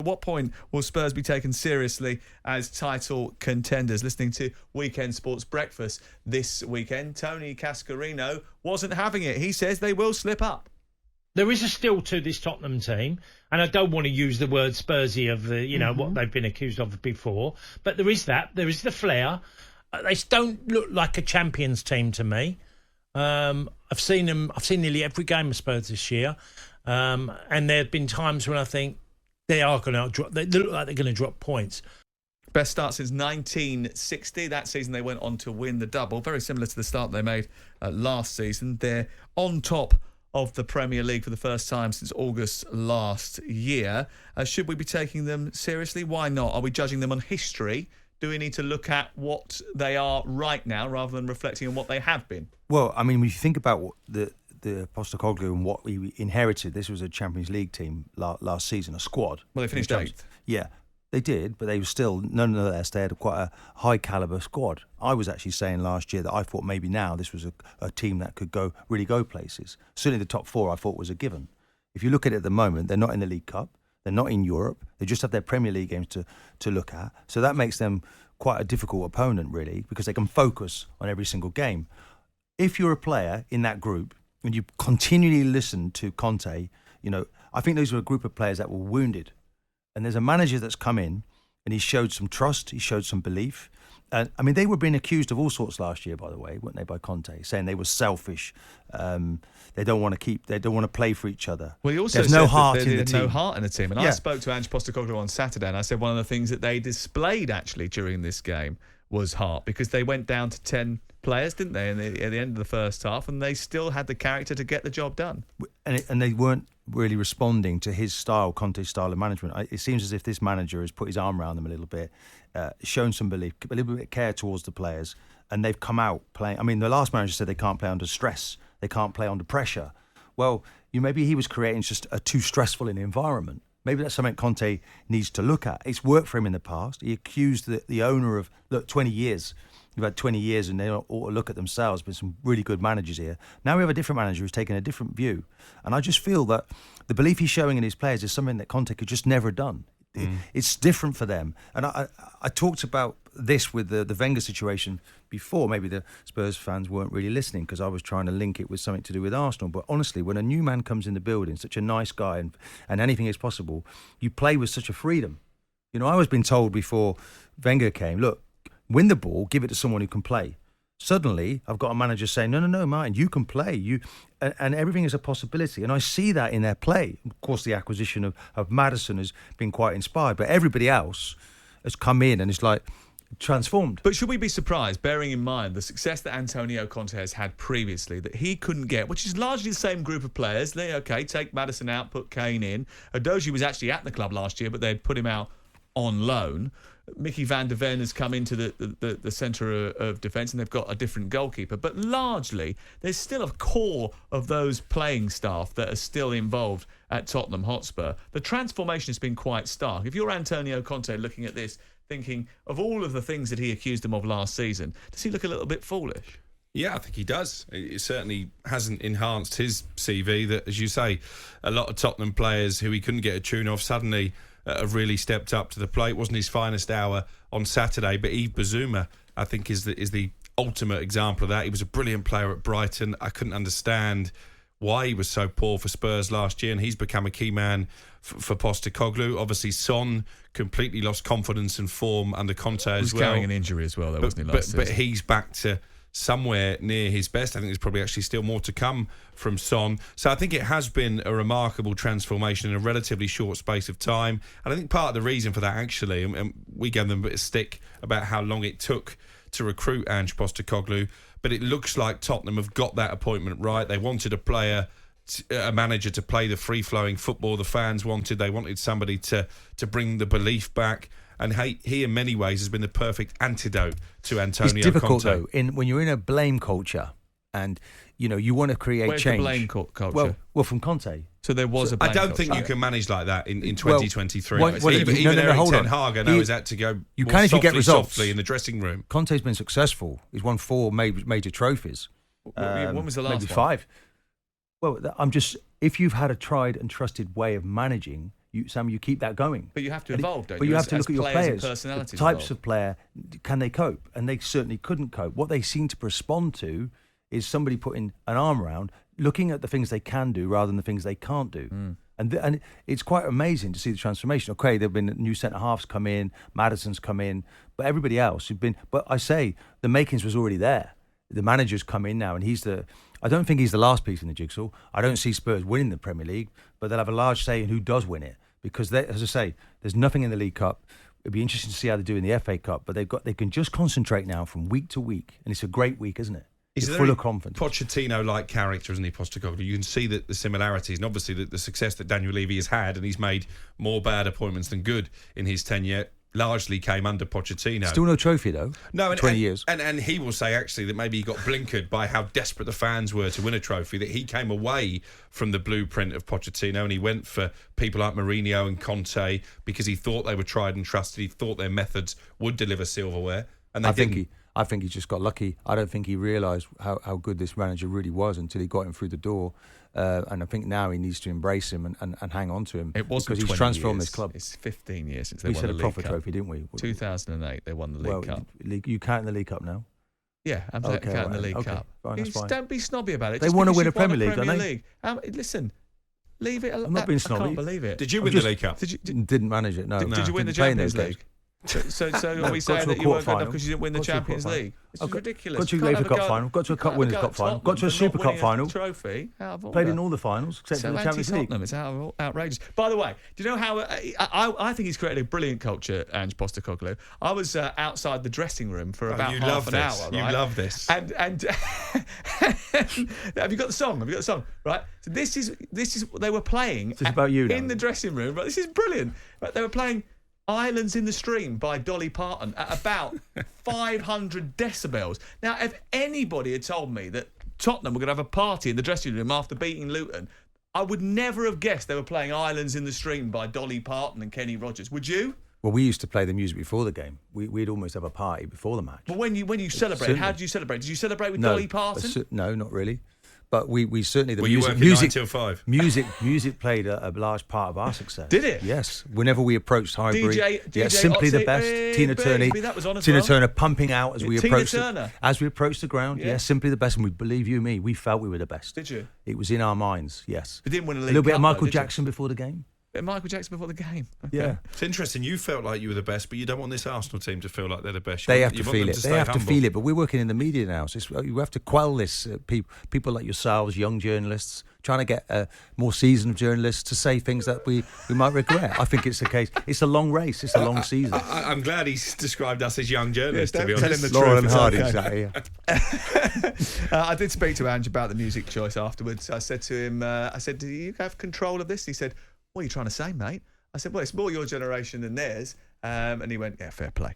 At what point will Spurs be taken seriously as title contenders? Listening to Weekend Sports Breakfast this weekend, Tony Cascarino wasn't having it. He says they will slip up. There is a still to this Tottenham team, and I don't want to use the word Spursy of what they've been accused of before, but there is that. There is the flair. They don't look like a champions team to me. I've seen nearly every game of Spurs this year, and there have been times when I think they are going to drop. They look like they're going to drop points. Best start since 1960. That season they went on to win the double. Very similar to the start they made last season. They're on top of the Premier League for the first time since August last year. Should we be taking them seriously? Why not? Are we judging them on history? Do we need to look at what they are right now rather than reflecting on what they have been? Well, I mean, when you think about what the Postecoglou and what we inherited, this was a Champions League team last season, a squad. Well, they finished 8th. Yeah, they did, but they were still, nonetheless, they had quite a high-calibre squad. I was actually saying last year that I thought maybe now this was a team that could really go places. Certainly the top 4 I thought was a given. If you look at it at the moment, they're not in the League Cup, they're not in Europe, they just have their Premier League games to look at. So that makes them quite a difficult opponent, really, because they can focus on every single game. If you're a player in that group, and you continually listen to Conte, I think those were a group of players that were wounded. And there's a manager that's come in and he showed some trust, he showed some belief. I mean, they were being accused of all sorts last year, by the way, weren't they, by Conte, saying they were selfish. They don't want to play for each other. Well, he also There's said no heart that in the team. No heart in the team. And I spoke to Ange Postecoglou on Saturday, and I said one of the things that they displayed actually during this game was heart, because they went down to 10 players, didn't they, at the end of the first half, and they still had the character to get the job done. And they weren't really responding to his style, Conte's style of management. It seems as if this manager has put his arm around them a little bit, shown some belief, a little bit of care towards the players, and they've come out playing. I mean, the last manager said they can't play under stress, they can't play under pressure. Well, maybe he was creating just a too stressful an environment. Maybe that's something Conte needs to look at. It's worked for him in the past. He accused the owner of, 20 years. You've had 20 years and they ought to look at themselves. Been some really good managers here. Now we have a different manager who's taken a different view. And I just feel that the belief he's showing in his players is something that Conte could just never have done. It's different for them. And I talked about this with the Wenger situation before. Maybe the Spurs fans weren't really listening because I was trying to link it with something to do with Arsenal. But honestly, when a new man comes in the building, such a nice guy and anything is possible, you play with such a freedom. I was being told before Wenger came, look, win the ball, give it to someone who can play. Suddenly, I've got a manager saying, no, Martin, you can play. And everything is a possibility. And I see that in their play. Of course, the acquisition of Maddison has been quite inspired. But everybody else has come in and it's like transformed. But should we be surprised, bearing in mind the success that Antonio Conte has had previously, that he couldn't get, which is largely the same group of players? Take Maddison out, put Kane in. Odoji was actually at the club last year, but they'd put him out on loan. Mickey van der Ven has come into the centre of defence and they've got a different goalkeeper. But largely, there's still a core of those playing staff that are still involved at Tottenham Hotspur. The transformation has been quite stark. If you're Antonio Conte looking at this, thinking of all of the things that he accused them of last season, does he look a little bit foolish? Yeah, I think he does. It certainly hasn't enhanced his CV that, as you say, a lot of Tottenham players who he couldn't get a tune off suddenly have really stepped up to the plate. It wasn't his finest hour on Saturday, but Yves Bissouma, I think, is the ultimate example of that. He was a brilliant player at Brighton. I couldn't understand why he was so poor for Spurs last year, and he's become a key man for Postecoglou. Obviously, Son completely lost confidence and form under Conte as well. He was carrying an injury as well, though, wasn't he, last season? But he's back to somewhere near his best. I think there's probably actually still more to come from Son. So I think it has been a remarkable transformation in a relatively short space of time. And I think part of the reason for that, actually, and we gave them a bit of stick about how long it took to recruit Ange Postecoglou, but it looks like Tottenham have got that appointment right. They wanted a manager to play the free-flowing football the fans wanted. They wanted somebody to bring the belief back. And he, in many ways, has been the perfect antidote to Antonio Conte. It's difficult, though, when you're in a blame culture and, you want to create Where's change. Where's the blame culture? Well, from Conte. So there was a blame I don't culture. think you can manage like that in 2023. Even Erik ten Hag, I know, has had to go you more can if you get results. softly in the dressing room. Conte's been successful. He's won 4 major trophies. When was the last maybe one? 5. Well, if you've had a tried and trusted way of managing, Sam, you keep that going. But you have to evolve, don't you? But you have to look at your players and players, personalities the types evolve. of player. Can they cope? And they certainly couldn't cope. What they seem to respond to is somebody putting an arm around, looking at the things they can do rather than the things they can't do. And it's quite amazing to see the transformation. Okay, there've been new centre halves come in, Maddison's come in, but everybody else who've been. But I say the makings was already there. The manager's come in now, and I don't think he's the last piece in the jigsaw. I don't see Spurs winning the Premier League, but they'll have a large say in who does win it because, as I say, there's nothing in the League Cup. It'd be interesting to see how they do in the FA Cup, but they can just concentrate now from week to week, and it's a great week, isn't it? He's full of confidence. Pochettino-like character, isn't he, Postecoglou? You can see that the similarities, and obviously the success that Daniel Levy has had, and he's made more bad appointments than good in his tenure, largely came under Pochettino. Still no trophy, though. No, 20 years. And he will say, actually, that maybe he got blinkered by how desperate the fans were to win a trophy, that he came away from the blueprint of Pochettino and he went for people like Mourinho and Conte because he thought they were tried and trusted. He thought their methods would deliver silverware. And they didn't. I think he just got lucky. I don't think he realised how good this manager really was until he got him through the door. And I think now he needs to embrace him and hang on to him. It wasn't because he's 20 transformed years. this club. It's 15 years since they We won said the a League proper Cup. trophy, didn't we? 2008, they won the League Cup. You count in the League Cup now? Yeah, I'm counting the League Cup. Fine, that's fine. Don't be snobby about it. They Just want to because win a you've won Premier League, don't they? League. Listen, leave it alone. I'm not being snobby. I can't believe it. Did you win the League Cup? Didn't manage it, no. Did you win the Didn't play in those Champions games. League? So are we got saying to a that you weren't good quarter-final. enough because you didn't win the Got to a Champions quarter-final. League? It's Okay. ridiculous. Got to You a can't UEFA have Cup go- final. Got to a you Cup can't Winners' have a Cup go at final. Got to a Tottenham for Super not Cup winning a final. Trophy. Out of order. Played in all the finals except for the Champions League. It's outrageous. By the way, do you know how I think he's created a brilliant culture, Ange Postecoglou. I was outside the dressing room for about half an hour. Right? You love this. And have you got the song? Right. So this is they were playing. This is about you now. In the dressing room. Right. This is brilliant. Right. They were playing Islands in the Stream by Dolly Parton at about 500 decibels. Now, if anybody had told me that Tottenham were going to have a party in the dressing room after beating Luton, I would never have guessed they were playing Islands in the Stream by Dolly Parton and Kenny Rogers. Would you? Well, we used to play the music before the game. We'd almost have a party before the match. But when you celebrate, how did you celebrate? Did you celebrate with Dolly Parton? No, not really. But we certainly the Were you music working 9 till 5? music played a large part of our success. Did it? Yes. Whenever we approached Highbury, DJ simply the Otzi, best. Tina baby, Turner, that was on as Tina well. Turner pumping out as we Tina approached Turner. as we approached the ground. Yeah. Yes, simply the best. And we believe you me, we felt we were the best. Did you? It was in our minds. Yes. We didn't win a A League little bit Cup, of Michael though, did you? Jackson before the game. Bit of Michael Jackson before the game. Okay. Yeah. It's interesting. You felt like you were the best, but you don't want this Arsenal team to feel like they're the best. They have to You want feel them it. to They stay have to humble. feel it. But we're working in the media now, so you have to quell this. People like yourselves, young journalists, trying to get more seasoned journalists to say things that we might regret. I think it's the case. It's a long race. It's a long season. I'm glad he's described us as young journalists, to be don't tell honest. him the Laurel truth, and it's Hardy, okay. exactly. Yeah. I did speak to Ange about the music choice afterwards. I said to him, do you have control of this? He said, what are you trying to say, mate? I said, well, it's more your generation than theirs. And he went, yeah, fair play.